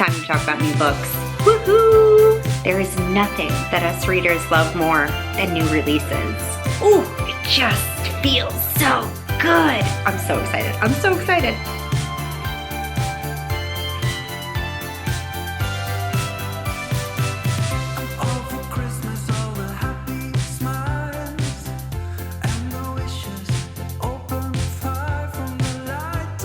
time to talk about new books. Woohoo! There is nothing that us readers love more than new releases. Ooh, it just feels so good. I'm so excited. I'm so excited.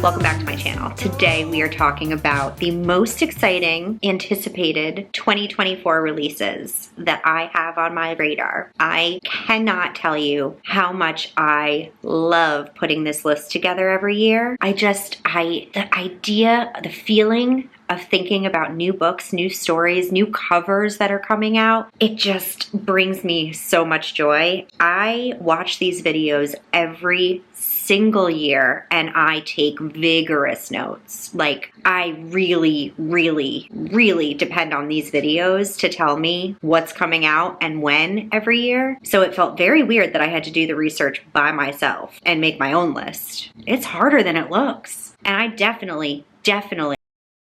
Welcome back to my channel. Today we are talking about the most exciting, anticipated 2024 releases that I have on my radar. I cannot tell you how much I love putting this list together every year. The idea, the feeling of thinking about new books, new stories, new covers that are coming out, it just brings me so much joy. I watch these videos every single year and I take vigorous notes. Like, I really, really, really depend on these videos to tell me what's coming out and when every year. So it felt very weird that I had to do the research by myself and make my own list. It's harder than it looks. And I definitely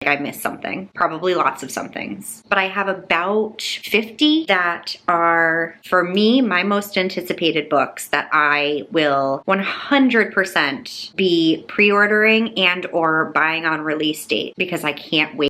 I missed something, probably lots of somethings. But I have about 50 that are, for me, my most anticipated books that I will 100% be pre-ordering and or buying on release date because I can't wait.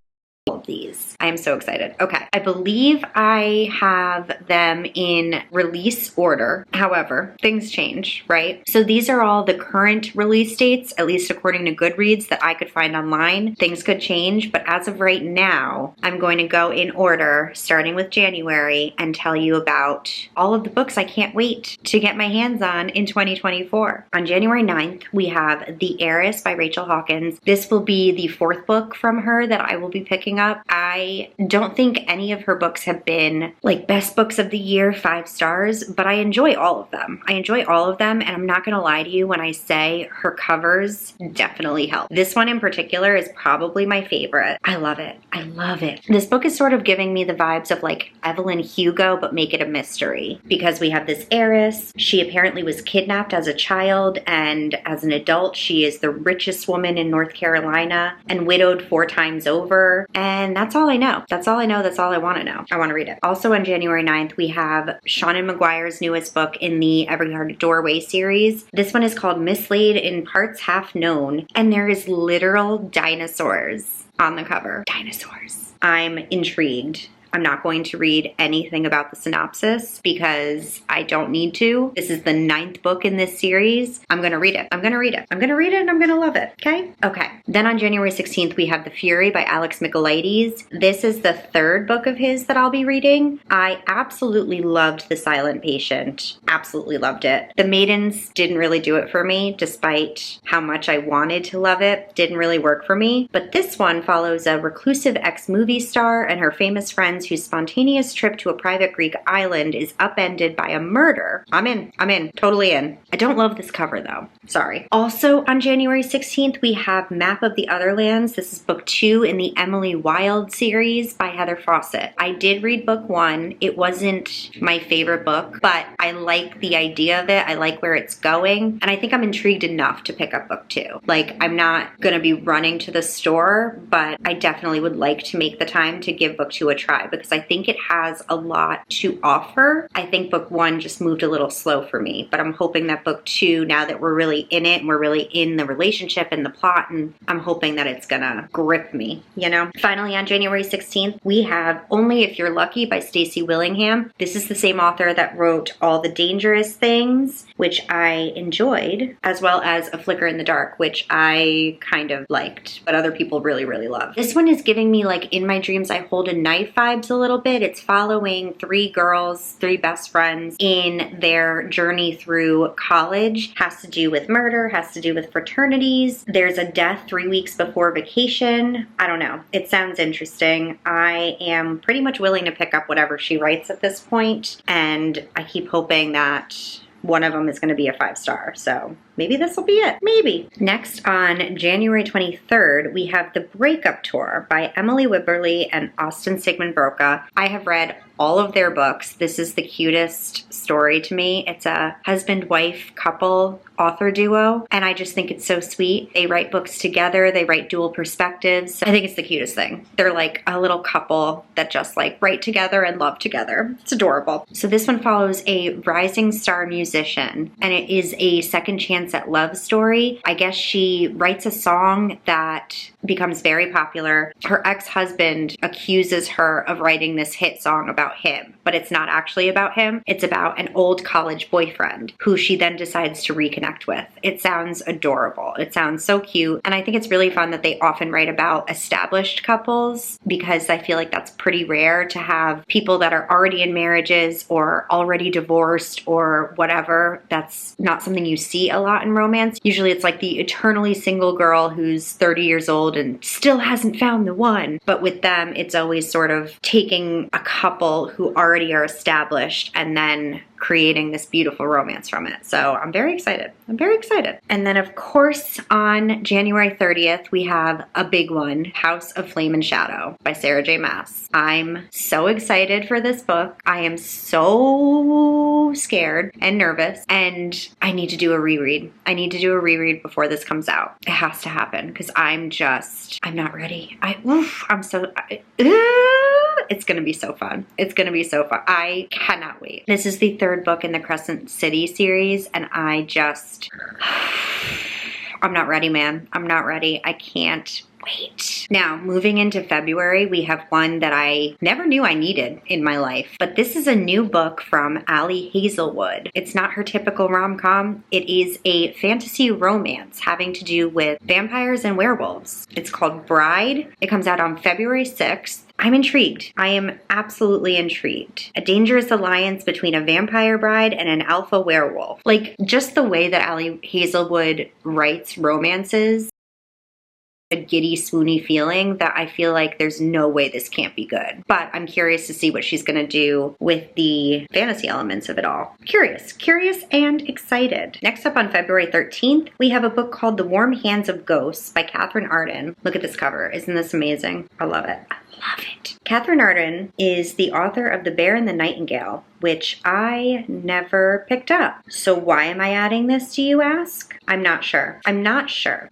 These. I am so excited. Okay. I believe I have them in release order. However, things change, right? So these are all the current release dates, at least according to Goodreads, that I could find online. Things could change, but as of right now, I'm going to go in order, starting with January, and tell you about all of the books I can't wait to get my hands on in 2024. On January 9th, we have The Heiress by Rachel Hawkins. This will be the fourth book from her that I will be picking up. I don't think any of her books have been like best books of the year, 5 stars, but I enjoy all of them. And I'm not gonna lie to you when I say her covers definitely help. This one in particular is probably my favorite. I love it. I love it. This book is sort of giving me the vibes of like Evelyn Hugo, but make it a mystery, because we have this heiress. She apparently was kidnapped as a child, and as an adult, she is the richest woman in North Carolina and widowed 4 times over. And that's all I know. That's all I know. That's all I want to know. I want to read it. Also on January 9th, we have Seanan McGuire's newest book in the Every Heart Doorway series. This one is called Mislaid in Parts Half Known, and there is literal dinosaurs on the cover. Dinosaurs. I'm intrigued. I'm not going to read anything about the synopsis because I don't need to. This is the 9th book in this series. I'm gonna read it. I'm gonna read it. I'm gonna read it and I'm gonna love it, okay? Okay. Then on January 16th, we have The Fury by Alex Michaelides. This is the 3rd book of his that I'll be reading. I absolutely loved The Silent Patient. Absolutely loved it. The Maidens didn't really do it for me, despite how much I wanted to love it. Didn't really work for me. But this one follows a reclusive ex-movie star and her famous friends whose spontaneous trip to a private Greek island is upended by a murder. I'm in, totally in. I don't love this cover though, sorry. Also on January 16th, we have Map of the Other Lands. This is book 2 in the Emily Wilde series by Heather Fawcett. I did read book 1. It wasn't my favorite book, but I like the idea of it. I like where it's going. And I think I'm intrigued enough to pick up book 2. Like, I'm not gonna be running to the store, but I definitely would like to make the time to give book 2 a try, because I think it has a lot to offer. I think book 1 just moved a little slow for me, but I'm hoping that book 2, now that we're really in it and we're really in the relationship and the plot, and I'm hoping that it's gonna grip me, you know? Finally, on January 16th, we have Only If You're Lucky by Stacey Willingham. This is the same author that wrote All the Dangerous Things, which I enjoyed, as well as A Flicker in the Dark, which I kind of liked, but other people really, really love. This one is giving me like In My Dreams I Hold a Knife vibes a little bit. It's following 3 girls, 3 best friends in their journey through college. Has to do with murder, has to do with fraternities. There's a death 3 weeks before vacation. I don't know. It sounds interesting. I am pretty much willing to pick up whatever she writes at this point, and I keep hoping that one of them is going to be a 5 star. So maybe this will be it. Maybe. Next, on January 23rd, we have The Breakup Tour by Emily Wibberley and Austin Sigmund Broca. I have read all of their books. This is the cutest story to me. It's a husband-wife couple author duo, and I just think it's so sweet. They write books together. They write dual perspectives. I think it's the cutest thing. They're like a little couple that just like write together and love together. It's adorable. So this one follows a rising star musician, and it is a second chance at love story. I guess she writes a song that becomes very popular. Her ex-husband accuses her of writing this hit song about him, but it's not actually about him. It's about an old college boyfriend who she then decides to reconnect with. It sounds adorable. It sounds so cute. And I think it's really fun that they often write about established couples, because I feel like that's pretty rare to have people that are already in marriages or already divorced or whatever. That's not something you see a lot in romance. Usually it's like the eternally single girl who's 30 years old and still hasn't found the one. But with them, it's always sort of taking a couple who already are established and then creating this beautiful romance from it. So I'm very excited. I'm very excited. And then of course on January 30th, we have a big one, House of Flame and Shadow by Sarah J. Maas. I'm so excited for this book. I am so scared and nervous, and I need to do a reread. I need to do a reread before this comes out. It has to happen because I'm not ready. It's gonna be so fun. It's gonna be so fun. I cannot wait. This is the third book in the Crescent City series, and I'm not ready, man. I'm not ready. I can't wait. Now, moving into February, we have one that I never knew I needed in my life, but this is a new book from Ali Hazelwood. It's not her typical rom-com. It is a fantasy romance having to do with vampires and werewolves. It's called Bride. It comes out on February 6th. I'm intrigued. I am absolutely intrigued. A dangerous alliance between a vampire bride and an alpha werewolf. Like, just the way that Ali Hazelwood writes romances, a giddy, swoony feeling that I feel like there's no way this can't be good. But I'm curious to see what she's gonna do with the fantasy elements of it all. Curious and excited. Next up on February 13th, we have a book called The Warm Hands of Ghosts by Catherine Arden. Look at this cover. Isn't this amazing? I love it. Love it. Catherine Arden is the author of The Bear and the Nightingale, which I never picked up. So why am I adding this, do you ask? I'm not sure.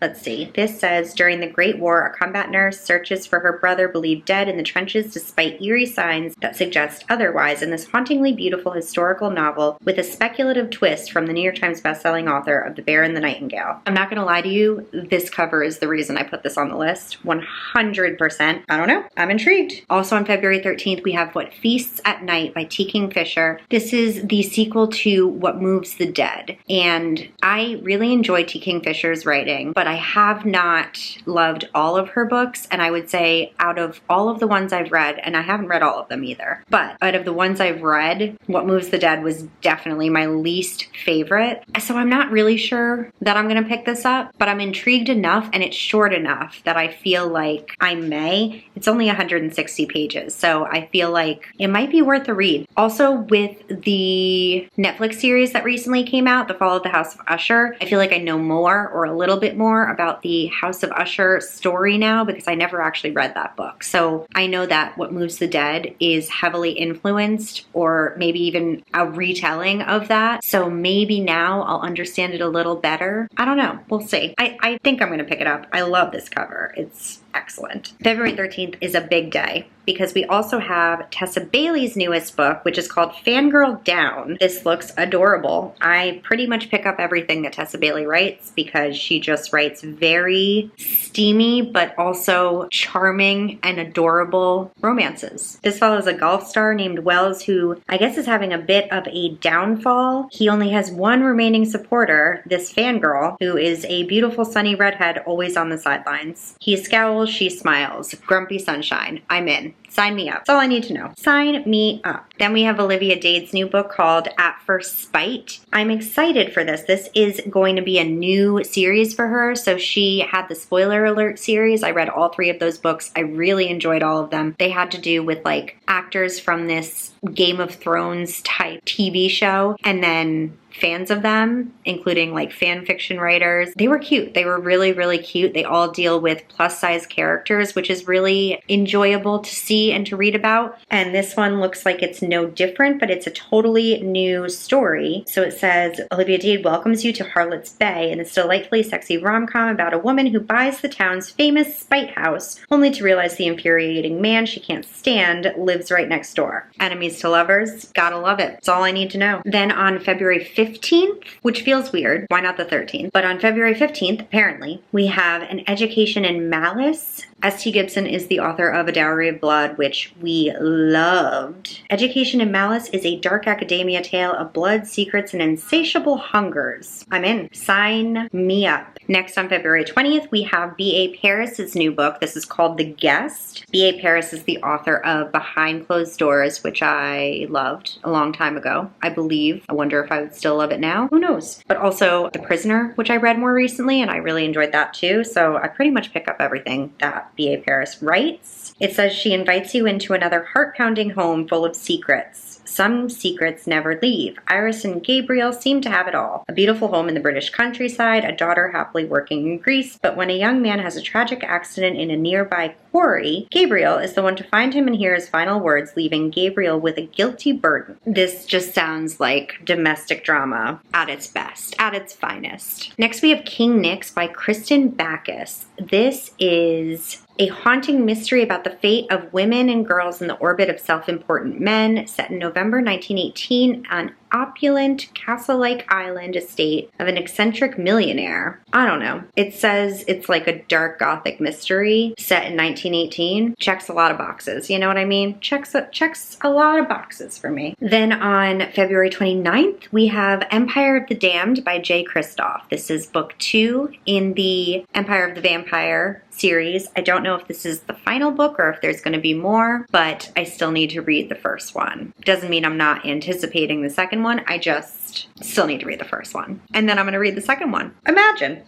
Let's see. This says, during the Great War, a combat nurse searches for her brother believed dead in the trenches despite eerie signs that suggest otherwise in this hauntingly beautiful historical novel with a speculative twist from the New York Times bestselling author of The Bear and the Nightingale. I'm not gonna lie to you, this cover is the reason I put this on the list. 100%. I don't know. I'm intrigued. Also on February 13th, we have What Feasts at Night by T. Kingfisher. This is the sequel to What Moves the Dead, and I really enjoy T. Kingfisher's writing, but I have not loved all of her books, and I would say out of all of the ones I've read, and I haven't read all of them either, but out of the ones I've read, What Moves the Dead was definitely my least favorite. So I'm not really sure that I'm gonna pick this up, but I'm intrigued enough and it's short enough that I feel like I may. It's only 160 pages, so I feel like it might be worth a read. Also, with the Netflix series that recently came out, The Fall of the House of Usher, I feel like I know more or a little bit more about the House of Usher story now because I never actually read that book. So I know that What Moves the Dead is heavily influenced or maybe even a retelling of that. So maybe now I'll understand it a little better. I don't know. We'll see. I think I'm going to pick it up. I love this cover. It's excellent. February 13th is a big day because we also have Tessa Bailey's newest book, which is called Fangirl Down. This looks adorable. I pretty much pick up everything that Tessa Bailey writes because she just writes very steamy but also charming and adorable romances. This follows a golf star named Wells who I guess is having a bit of a downfall. He only has one remaining supporter, this fangirl, who is a beautiful sunny redhead always on the sidelines. He scowls, she smiles. Grumpy sunshine. I'm in. Sign me up. That's all I need to know. Sign me up. Then we have Olivia Dade's new book called At First Spite. I'm excited for this. This is going to be a new series for her. So she had the Spoiler Alert series. I read all 3 of those books. I really enjoyed all of them. They had to do with like actors from this Game of Thrones type TV show, and then fans of them, including like fan fiction writers. They were cute. They were really, really cute. They all deal with plus size characters, which is really enjoyable to see and to read about. And this one looks like it's no different, but it's a totally new story. So it says, Olivia Deed welcomes you to Harlot's Bay in this delightfully sexy rom-com about a woman who buys the town's famous spite house, only to realize the infuriating man she can't stand lives right next door. Enemies to lovers, gotta love it. That's all I need to know. Then on February 15th, which feels weird, why not the 13th? But on February 15th, apparently, we have An Education in Malice. S.T. Gibson is the author of A Dowry of Blood, which we loved. Education in Malice is a dark academia tale of blood, secrets, and insatiable hungers. I'm in. Sign me up. Next on February 20th, we have B.A. Paris's new book. This is called The Guest. B.A. Paris is the author of Behind Closed Doors, which I loved a long time ago, I believe. I wonder if I would still love it now. Who knows? But also The Prisoner, which I read more recently, and I really enjoyed that too. So I pretty much pick up everything that B.A. Paris writes. It says she invites you into another heart-pounding home full of secrets. Some secrets never leave. Iris and Gabriel seem to have it all. A beautiful home in the British countryside, a daughter happily working in Greece, but when a young man has a tragic accident in a nearby quarry, Gabriel is the one to find him and hear his final words, leaving Gabriel with a guilty burden. This just sounds like domestic drama at its best, at its finest. Next we have King Nix by Kristen Backus. This is a haunting mystery about the fate of women and girls in the orbit of self-important men, set in November 1918 on opulent castle-like island estate of an eccentric millionaire. I don't know. It says it's like a dark gothic mystery set in 1918. Checks a lot of boxes. You know what I mean? Checks a lot of boxes for me. Then on February 29th, we have Empire of the Damned by Jay Kristoff. This is book 2 in the Empire of the Vampire series. I don't know if this is the final book or if there's going to be more, but I still need to read the first one. Doesn't mean I'm not anticipating the second one. I just still need to read the first one. And then I'm going to read the second one. Imagine.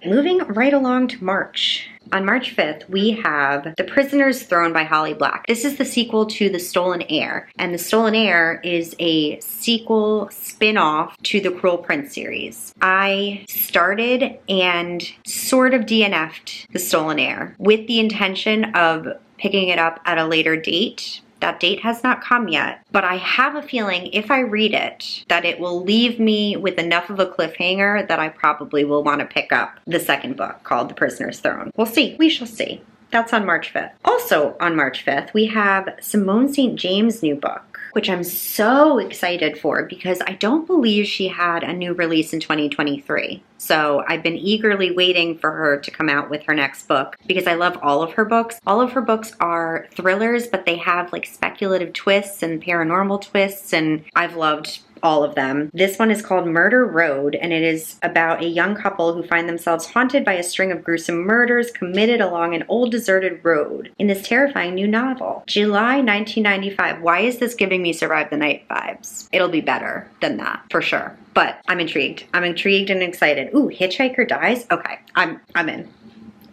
Moving right along to March. On March 5th, we have The Prisoner's Throne by Holly Black. This is the sequel to The Stolen Heir, and The Stolen Heir is a sequel spin-off to the Cruel Prince series. I started and sort of DNF'd The Stolen Heir with the intention of picking it up at a later date. That date has not come yet, but I have a feeling if I read it, that it will leave me with enough of a cliffhanger that I probably will want to pick up the second book called The Prisoner's Throne. We'll see. We shall see. That's on March 5th. Also on March 5th, we have Simone St. James' new book, which I'm so excited for because I don't believe she had a new release in 2023. So I've been eagerly waiting for her to come out with her next book because I love all of her books. All of her books are thrillers, but they have like speculative twists and paranormal twists, and I've loved all of them. This one is called Murder Road, and it is about a young couple who find themselves haunted by a string of gruesome murders committed along an old deserted road in this terrifying new novel. July 1995. Why is this giving me Survive the Night vibes? It'll be better than that, for sure. But I'm intrigued. I'm intrigued and excited. Ooh, Hitchhiker Dies? Okay, I'm in.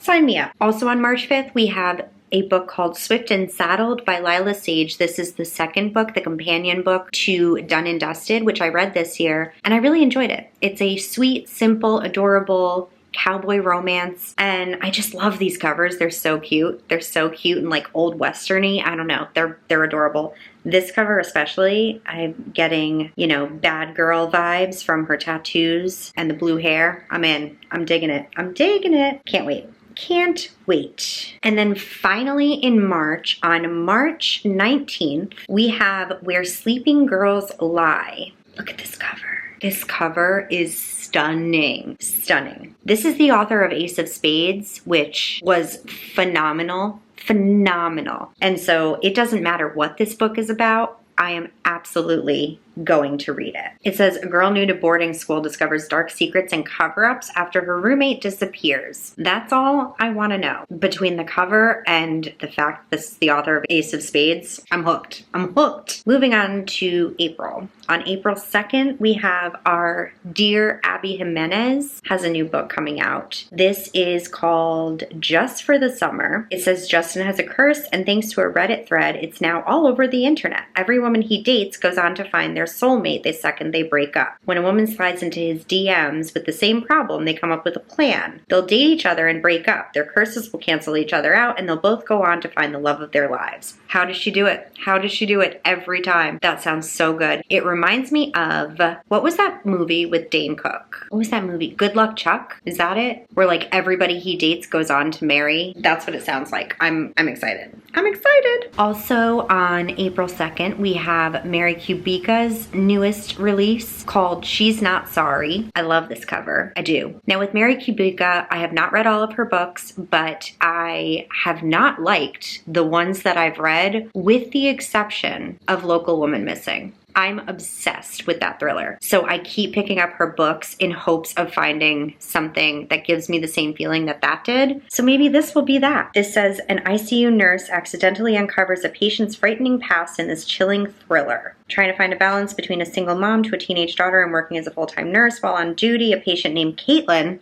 Sign me up. Also on March 5th, we have a book called Swift and Saddled by Lila Sage. This is the second book, the companion book to Done and Dusted, which I read this year, and I really enjoyed it. It's a sweet, simple, adorable cowboy romance, and I just love these covers. They're so cute. They're so cute and like old westerny. I don't know. They're adorable. This cover especially, I'm getting, you know, bad girl vibes from her tattoos and the blue hair. I'm in. I'm digging it. I'm digging it. Can't wait. Can't wait. And then finally in March, on March 19th, we have Where Sleeping Girls Lie. Look at this cover. This cover is stunning. Stunning. This is the author of Ace of Spades, which was phenomenal. Phenomenal. And so it doesn't matter what this book is about. I am absolutely going to read it. It says, a girl new to boarding school discovers dark secrets and cover-ups after her roommate disappears. That's all I want to know. Between the cover and the fact this is the author of Ace of Spades, I'm hooked. I'm hooked. Moving on to April. On April 2nd, we have our dear Abby Jimenez has a new book coming out. This is called Just for the Summer. It says Justin has a curse, and thanks to a Reddit thread, it's now all over the internet. Every woman he dates goes on to find their their soulmate the second they break up. When a woman slides into his DMs with the same problem, they come up with a plan. They'll date each other and break up. Their curses will cancel each other out, and they'll both go on to find the love of their lives. How does she do it? How does she do it every time? That sounds so good. It reminds me of, what was that movie with Dane Cook? What was that movie? Good Luck Chuck? Is that it? Where like everybody he dates goes on to marry? That's what it sounds like. I'm excited. I'm excited. Also on April 2nd, we have Mary Kubica's newest release called She's Not Sorry. I love this cover. I do. Now with Mary Kubica, I have not read all of her books, but I have not liked the ones that I've read, with the exception of Local Woman Missing. I'm obsessed with that thriller. So I keep picking up her books in hopes of finding something that gives me the same feeling that that did. So maybe this will be that. This says, an ICU nurse accidentally uncovers a patient's frightening past in this chilling thriller. Trying to find a balance between a single mom to a teenage daughter and working as a full-time nurse while on duty, a patient named Caitlin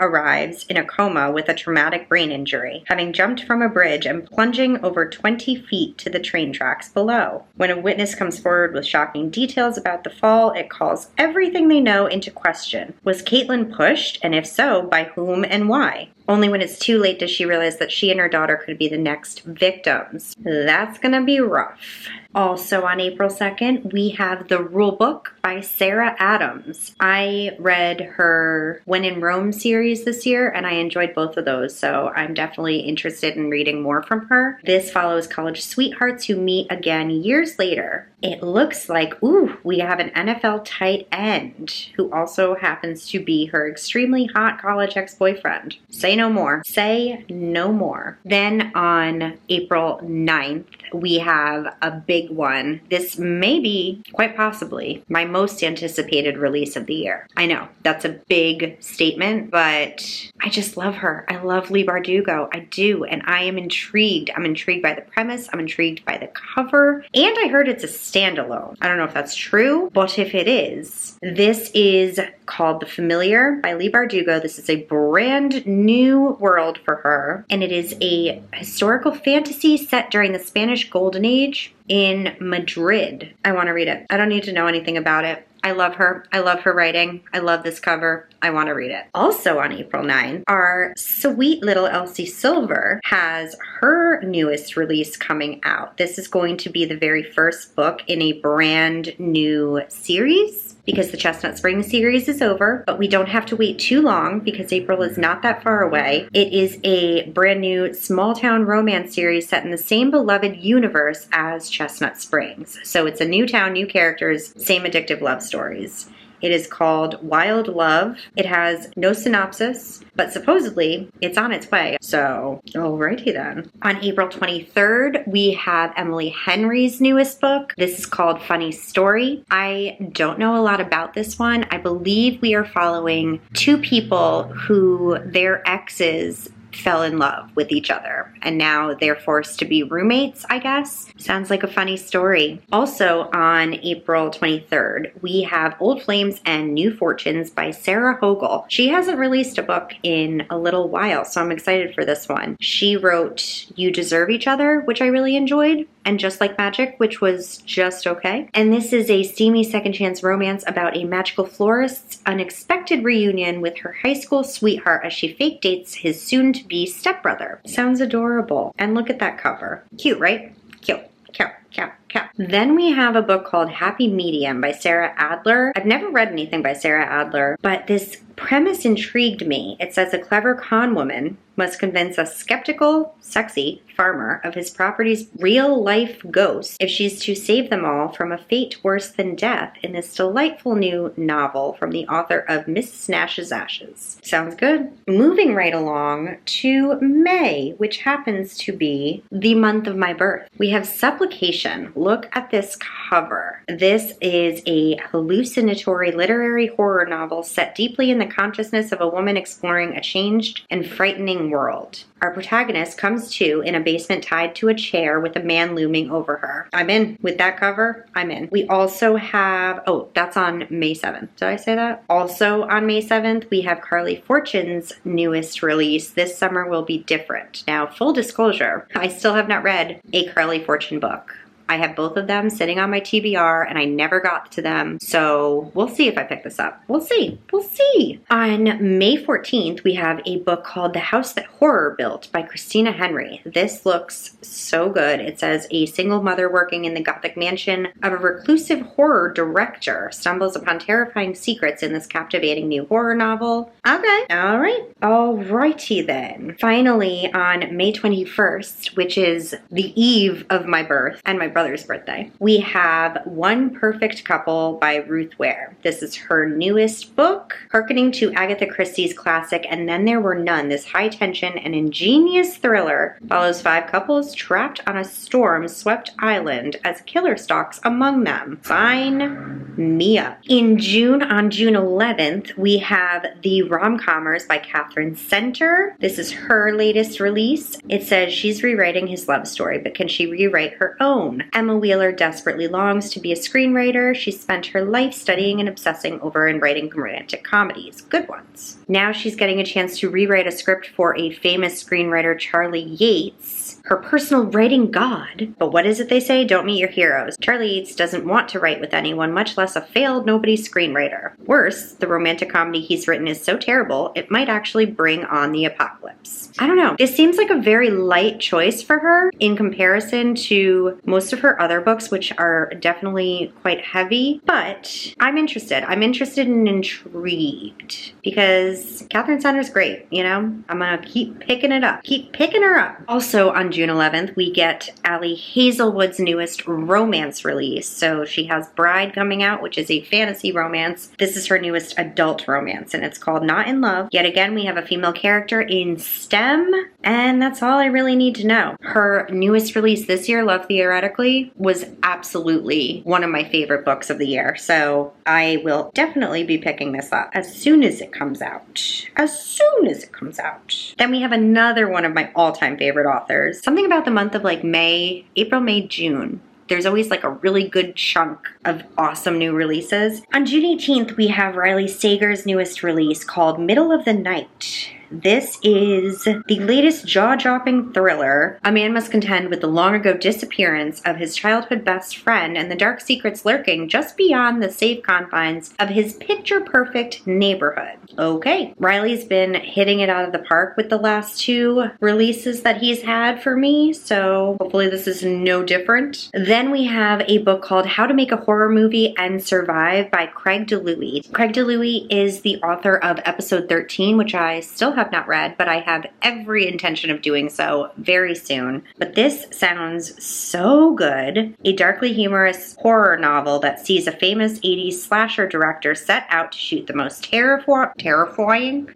arrives in a coma with a traumatic brain injury, having jumped from a bridge and plunging over 20 feet to the train tracks below. When a witness comes forward with shocking details about the fall, it calls everything they know into question. Was Caitlin pushed, and if so, by whom and why? Only when it's too late does she realize that she and her daughter could be the next victims. That's gonna be rough. Also on April 2nd, we have The Rule Book by Sarah Adams. I read her When in Rome series this year, and I enjoyed both of those, so I'm definitely interested in reading more from her. This follows college sweethearts who meet again years later. It looks like, we have an NFL tight end who also happens to be her extremely hot college ex-boyfriend. Say no more. Say no more. Then on April 9th, we have a big one. This may be, quite possibly, my most anticipated release of the year. I know, that's a big statement, but I just love her. I love Leigh Bardugo. I do, and I am intrigued. I'm intrigued by the premise. I'm intrigued by the cover, and I heard it's a standalone. I don't know if that's true, but if it is, this is called The Familiar by Leigh Bardugo. This is a brand new world for her, and it is a historical fantasy set during the Spanish Golden Age in Madrid. I want to read it. I don't need to know anything about it. I love her. I love her writing. I love this cover. I want to read it. Also on April 9th, our sweet little Elsie Silver has her newest release coming out. This is going to be the very first book in a brand new series, because the Chestnut Springs series is over, but we don't have to wait too long because April is not that far away. It is a brand new small town romance series set in the same beloved universe as Chestnut Springs. So it's a new town, new characters, same addictive love stories. It is called Wild Love. It has no synopsis, but supposedly it's on its way. So, alrighty then. On April 23rd, we have Emily Henry's newest book. This is called Funny Story. I don't know a lot about this one. I believe we are following two people who their exes fell in love with each other, and now they're forced to be roommates, I guess. Sounds like a funny story. Also on April 23rd, we have Old Flames and New Fortunes by Sarah Hogle. She hasn't released a book in a little while, so I'm excited for this one. She wrote You Deserve Each Other, which I really enjoyed, and Just Like Magic, which was just okay. And this is a steamy second chance romance about a magical florist's unexpected reunion with her high school sweetheart as she fake dates his soon-to-be stepbrother. Sounds adorable. And look at that cover. Cute, right? Cute. Cute. Cute. Cute. Then we have a book called Happy Medium by Sarah Adler. I've never read anything by Sarah Adler, but this premise intrigued me. It says a clever con woman must convince a skeptical, sexy farmer of his property's real-life ghost if she's to save them all from a fate worse than death in this delightful new novel from the author of Mrs. Nash's Ashes. Sounds good. Moving right along to May, which happens to be the month of my birth. We have Supplication, look at this cover. This is a hallucinatory literary horror novel set deeply in the consciousness of a woman exploring a changed and frightening world. Our protagonist comes to in a basement tied to a chair with a man looming over her. I'm in. With that cover, I'm in. We also have, oh, that's on May 7th. Did I say that? Also on May 7th, we have Carly Fortune's newest release, This Summer Will Be Different. Now, full disclosure, I still have not read a Carly Fortune book. I have both of them sitting on my TBR and I never got to them. So we'll see if I pick this up. We'll see. We'll see. On May 14th, we have a book called The House That Horror Built by Christina Henry. This looks so good. It says a single mother working in the Gothic mansion of a reclusive horror director stumbles upon terrifying secrets in this captivating new horror novel. Okay. All right. Alrighty then. Finally, on May 21st, which is the eve of my birth and my brother's birthday, we have One Perfect Couple by Ruth Ware. This is her newest book, hearkening to Agatha Christie's classic And Then There Were None. This high-tension and ingenious thriller follows 5 couples trapped on a storm-swept island as a killer stalks among them. Sign me up. In June, on June 11th, we have The Rom-Commers by Catherine Center. This is her latest release. It says she's rewriting his love story, but can she rewrite her own? Emma Wheeler desperately longs to be a screenwriter. She spent her life studying and obsessing over and writing romantic comedies, good ones. Now she's getting a chance to rewrite a script for a famous screenwriter, Charlie Yates, her personal writing god. But what is it they say? Don't meet your heroes. Charlie Yates doesn't want to write with anyone, much less a failed nobody screenwriter. Worse, the romantic comedy he's written is so terrible, it might actually bring on the apocalypse. I don't know. This seems like a very light choice for her in comparison to most of her other books, which are definitely quite heavy, but I'm interested. I'm interested and intrigued because Catherine Center's great, you know? I'm gonna keep picking it up. Keep picking her up. Also on June 11th, we get Ali Hazelwood's newest romance release. So she has Bride coming out, which is a fantasy romance. This is her newest adult romance, and it's called Not in Love. Yet again, we have a female character in STEM, and that's all I really need to know. Her newest release this year, Love Theoretically, was absolutely one of my favorite books of the year. So I will definitely be picking this up as soon as it comes out. As soon as it comes out. Then we have another one of my all-time favorite authors. Something about the month of like May, April, May, June. There's always like a really good chunk of awesome new releases. On June 18th, we have Riley Sager's newest release called Middle of the Night. This is the latest jaw-dropping thriller. A man must contend with the long-ago disappearance of his childhood best friend and the dark secrets lurking just beyond the safe confines of his picture-perfect neighborhood. Okay, Riley's been hitting it out of the park with the last 2 releases that he's had for me, so hopefully this is no different. Then we have a book called How to Make a Horror Movie and Survive by Craig DeLuey. Craig DeLuey is the author of Episode 13, which I still have not read, but I have every intention of doing so very soon. But this sounds so good. A darkly humorous horror novel that sees a famous 80s slasher director set out to shoot the most terrifying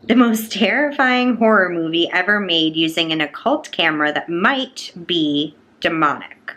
horror movie ever made using an occult camera that might be demonic.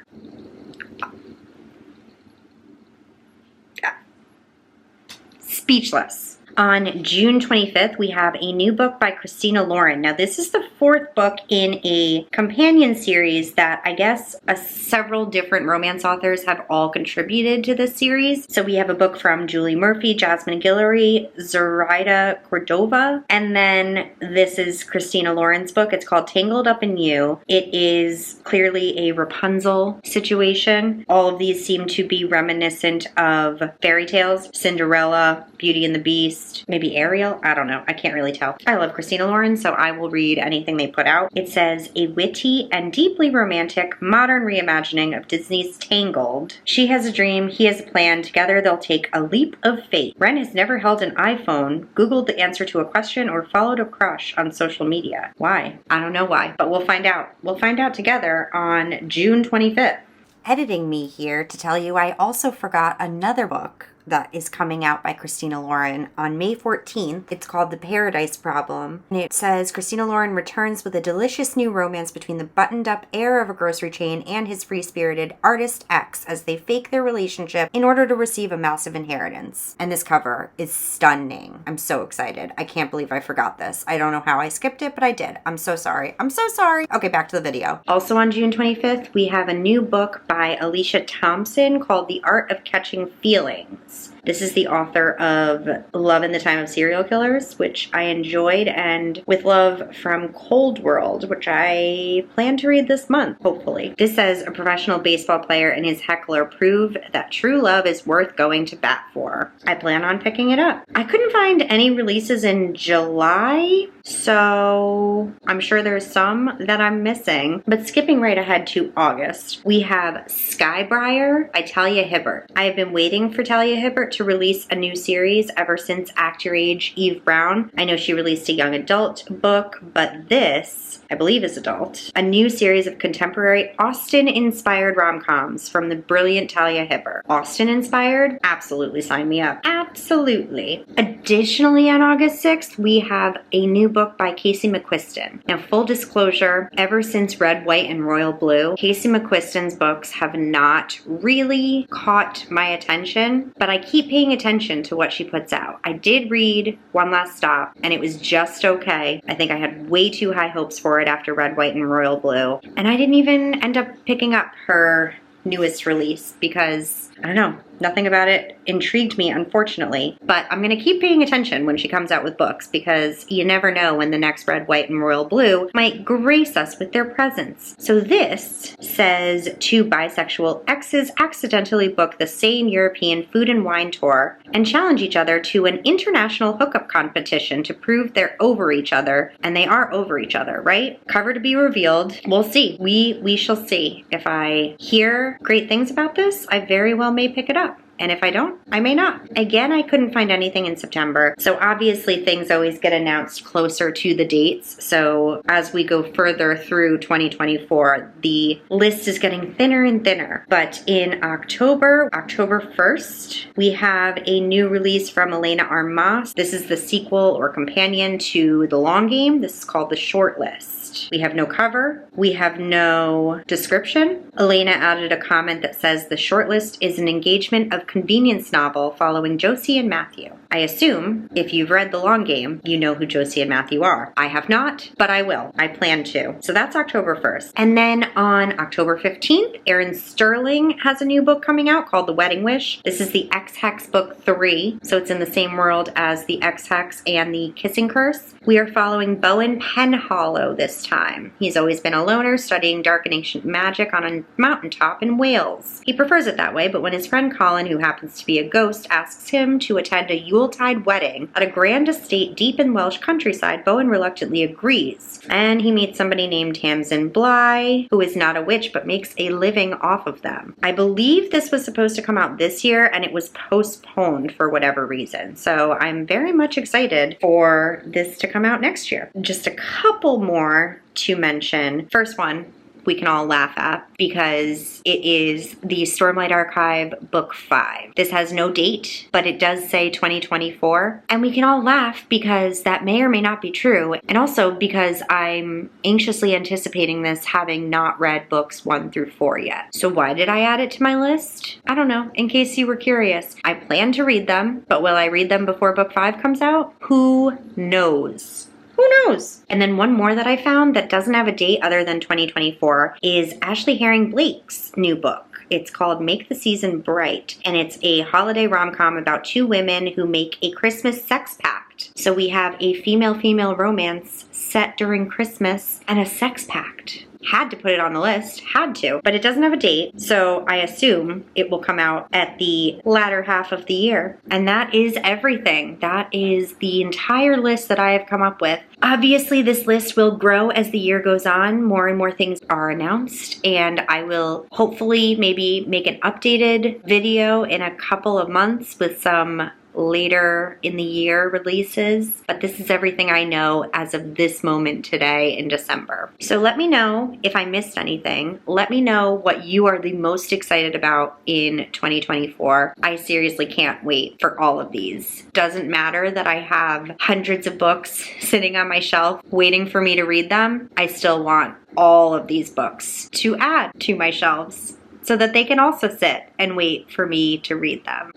Speechless. On June 25th, we have a new book by Christina Lauren. Now, this is the 4th book in a companion series that I guess several different romance authors have all contributed to this series. So we have a book from Julie Murphy, Jasmine Guillory, Zoraida Cordova, and then this is Christina Lauren's book. It's called Tangled Up in You. It is clearly a Rapunzel situation. All of these seem to be reminiscent of fairy tales, Cinderella, Beauty and the Beast, maybe Ariel, I don't know, I can't really tell. I love Christina Lauren, so I will read anything they put out. It says, a witty and deeply romantic modern reimagining of Disney's Tangled. She has a dream, he has a plan, together they'll take a leap of faith. Ren has never held an iPhone, Googled the answer to a question, or followed a crush on social media. Why? I don't know why, but we'll find out. We'll find out together on June 25th. Editing me here to tell you I also forgot another book that is coming out by Christina Lauren on May 14th. It's called The Paradise Problem. And it says Christina Lauren returns with a delicious new romance between the buttoned-up heir of a grocery chain and his free-spirited artist ex as they fake their relationship in order to receive a massive inheritance. And this cover is stunning. I'm so excited. I can't believe I forgot this. I don't know how I skipped it, but I did. I'm so sorry. I'm so sorry. Okay, back to the video. Also on June 25th, we have a new book by Alicia Thompson called The Art of Catching Feelings. This is the author of Love in the Time of Serial Killers, which I enjoyed, and With Love from Cold World, which I plan to read this month, hopefully. This says a professional baseball player and his heckler prove that true love is worth going to bat for. I plan on picking it up. I couldn't find any releases in July, so I'm sure there's some that I'm missing. But skipping right ahead to August, we have Skybriar by Talia Hibbert. I have been waiting for Talia Hibbert to release a new series ever since Act Your Age, Eve Brown. I know she released a young adult book, but this, I believe, is adult. A new series of contemporary Austen-inspired rom-coms from the brilliant Talia Hibbert. Austen-inspired? Absolutely, sign me up. Absolutely. Additionally, on August 6th, we have a new book by Casey McQuiston. Now, full disclosure, ever since Red, White, and Royal Blue, Casey McQuiston's books have not really caught my attention, but I keep paying attention to what she puts out. I did read One Last Stop, and it was just okay. I think I had way too high hopes for it after Red, White, and Royal Blue, and I didn't even end up picking up her newest release because, I don't know, nothing about it intrigued me, unfortunately. But I'm going to keep paying attention when she comes out with books because you never know when the next Red, White, and Royal Blue might grace us with their presence. So this says two bisexual exes accidentally book the same European food and wine tour and challenge each other to an international hookup competition to prove they're over each other. And they are over each other, right? Cover to be revealed. We'll see. We shall see. If I hear great things about this, I very well may pick it up. And if I don't, I may not. Again, I couldn't find anything in September. So obviously things always get announced closer to the dates. So as we go further through 2024, the list is getting thinner and thinner. But in October 1st, we have a new release from Elena Armas. This is the sequel or companion to The Long Game. This is called The Short List. We have no cover. We have no description. Elena added a comment that says the shortlist is an engagement of convenience novel following Josie and Matthew. I assume if you've read The Long Game, you know who Josie and Matthew are. I have not, but I will. I plan to. So that's October 1st. And then on October 15th, Erin Sterling has a new book coming out called The Wedding Wish. This is the X-Hex book 3. So it's in the same world as the X-Hex and the Kissing Curse. We are following Bowen Penhallow this time. He's always been a loner studying dark and ancient magic on a mountaintop in Wales. He prefers it that way, but when his friend Colin, who happens to be a ghost, asks him to attend a Yuletide wedding at a grand estate deep in Welsh countryside, Bowen reluctantly agrees. And he meets somebody named Tamsin Bly, who is not a witch but makes a living off of them. I believe this was supposed to come out this year and it was postponed for whatever reason. So I'm very much excited for this to come out next year. Just a couple more to mention. First one we can all laugh at because it is the Stormlight Archive Book 5. This has no date, but it does say 2024. And we can all laugh because that may or may not be true. And also because I'm anxiously anticipating this, having not read books 1 through 4 yet. So why did I add it to my list? I don't know, in case you were curious. I plan to read them, but will I read them before Book 5 comes out? Who knows? Who knows? And then one more that I found that doesn't have a date other than 2024 is Ashley Herring Blake's new book. It's called Make the Season Bright, and it's a holiday rom-com about two women who make a Christmas sex pact. So we have a female-female romance set during Christmas and a sex pact. Had to put it on the list, had to, but it doesn't have a date, so I assume it will come out at the latter half of the year. And that is everything. That is the entire list that I have come up with. Obviously, this list will grow as the year goes on. More and more things are announced, and I will hopefully maybe make an updated video in a couple of months with some later in the year releases, but this is everything I know as of this moment today in December. So let me know if I missed anything. Let me know what you are the most excited about in 2024. I seriously can't wait for all of these. Doesn't matter that I have hundreds of books sitting on my shelf waiting for me to read them. I still want all of these books to add to my shelves so that they can also sit and wait for me to read them.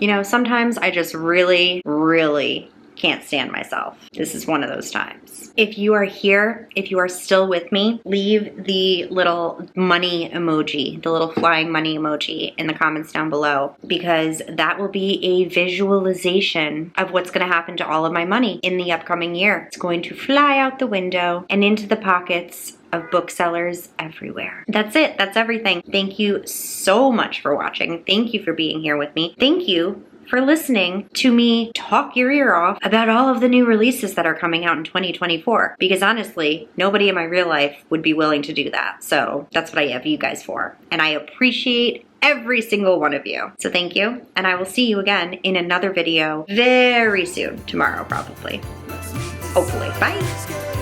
You know, sometimes I just really can't stand myself. This is one of those times. If you are here, if you are still with me, leave the little money emoji, the little flying money emoji in the comments down below, because that will be a visualization of what's going to happen to all of my money in the upcoming year. It's going to fly out the window and into the pockets of booksellers everywhere. That's it. That's everything. Thank you so much for watching. Thank you for being here with me. Thank you for listening to me talk your ear off about all of the new releases that are coming out in 2024. Because honestly, nobody in my real life would be willing to do that. So that's what I have you guys for. And I appreciate every single one of you. So thank you. And I will see you again in another video very soon. Tomorrow, probably. Hopefully. Bye.